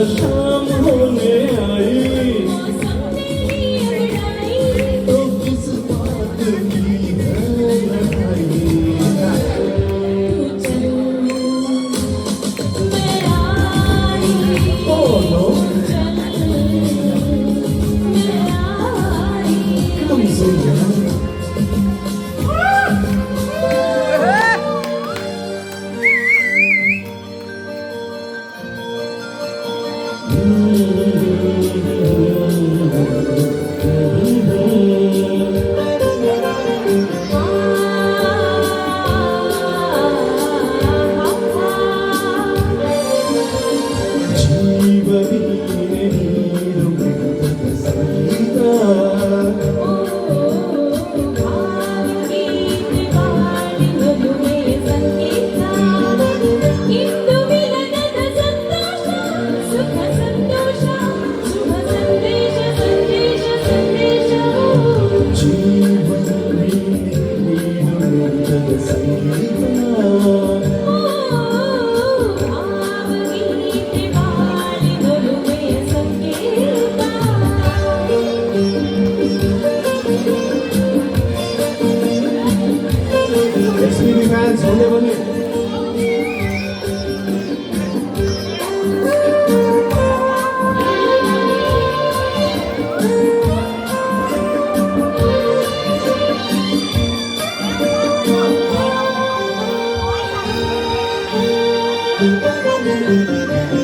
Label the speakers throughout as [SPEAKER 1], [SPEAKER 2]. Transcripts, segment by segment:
[SPEAKER 1] शाम होने आई तो किस बात की है लड़ाई। Oh no, come sing. SPB fans, only one minute.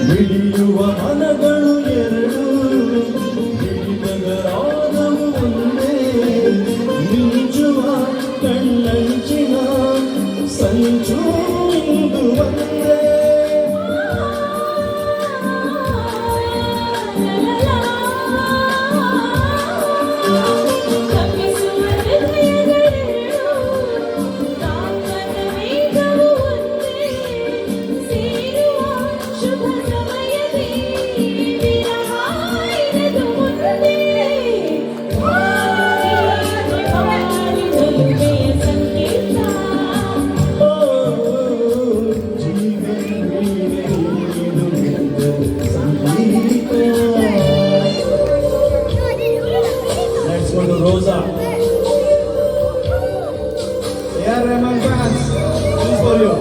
[SPEAKER 1] ಮಿಡಿಯುವ ಮನಗಳು ಎರಡು ಮಿಡಿದಗರಾದವು ಒಂದೇ ಮಿಂಚುವ ಕಣ್ಣಂಚಿನ ಸಂಚು ಇಂದು ಒಂದೇ Rosa. Yeah, Rahman fans, this is for you.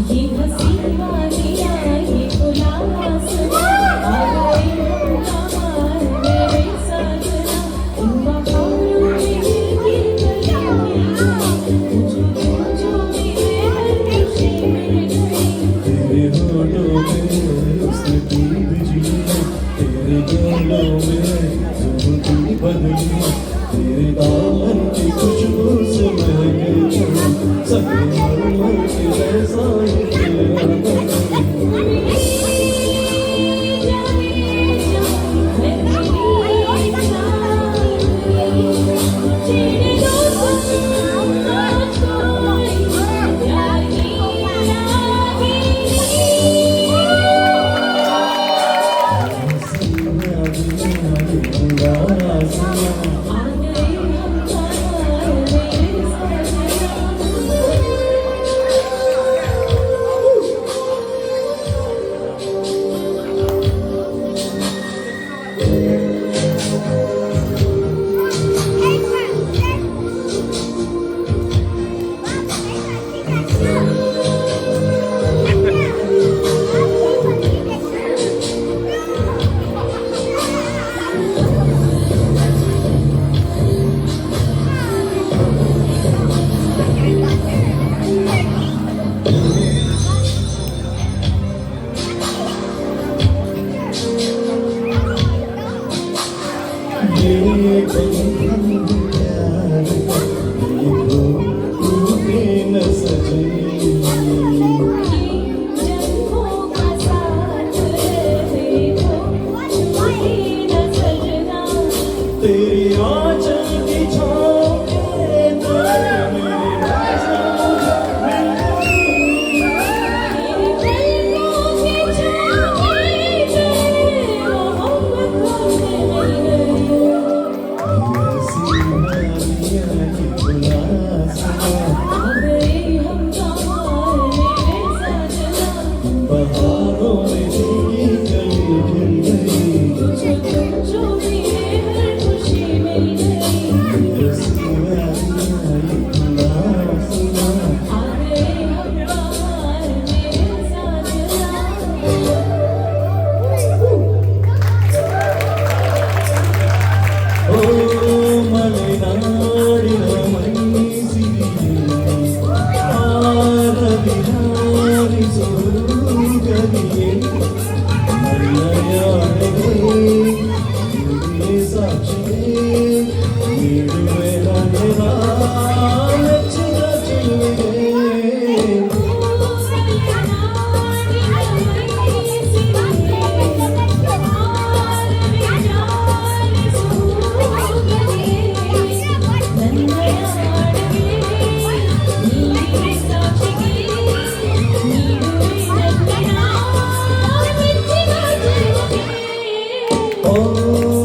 [SPEAKER 2] ये हंसी वादियाँ ये खुला आसमां आ गए हमार मेरे साजना इन बहारों में गिर गलियाँ मुझे मेरे हर खुशी मिल गई।
[SPEAKER 1] तेरे होठों में उसने की बिजली तेरे गालों में जुल्फी बदली तेरे दामन की खुशबू से महके सभी मर के जैसा ही तेरा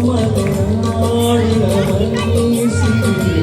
[SPEAKER 1] ಮಲೆನಾಡಿನ ಮೈಸಿರಿಯೇ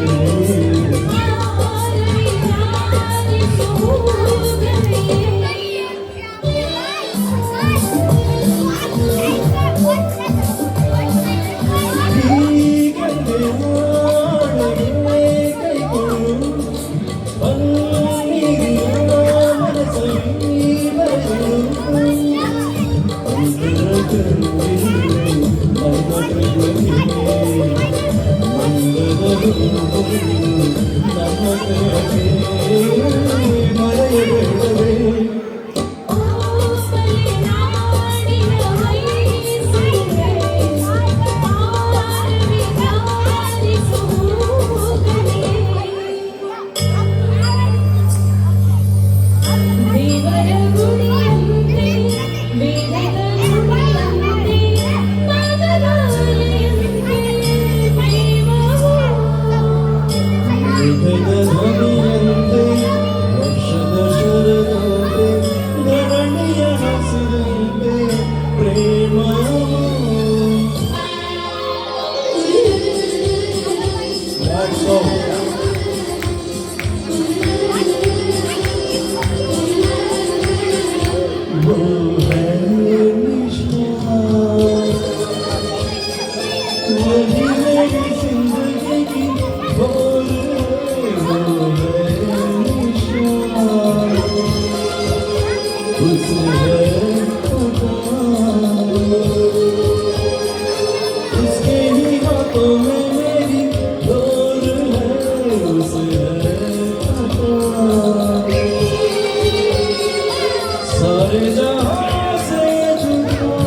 [SPEAKER 1] सारे जहां से जुदा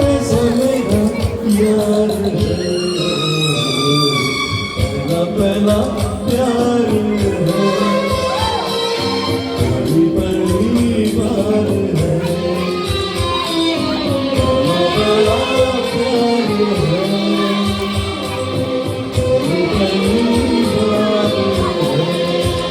[SPEAKER 1] ऐसा मेरा यार है पहला प्यार है पहली पहली बार है पहला प्यार है पहली पहली बार है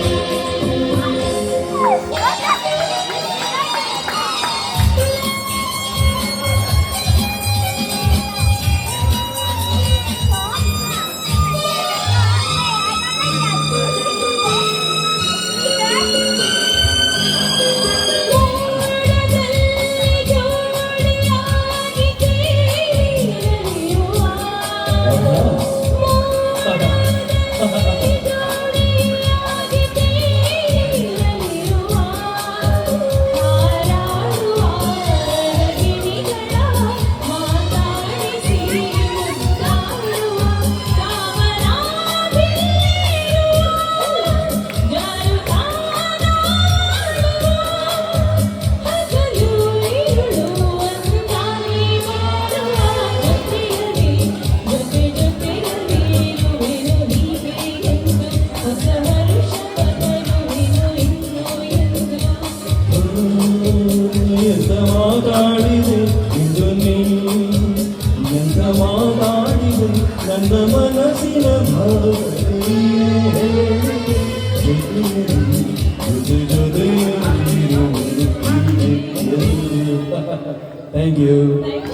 [SPEAKER 1] ನನ್ನ ಮನಸ್ಸಿನ ಥ್ಯಾಂಕ್ ಯು.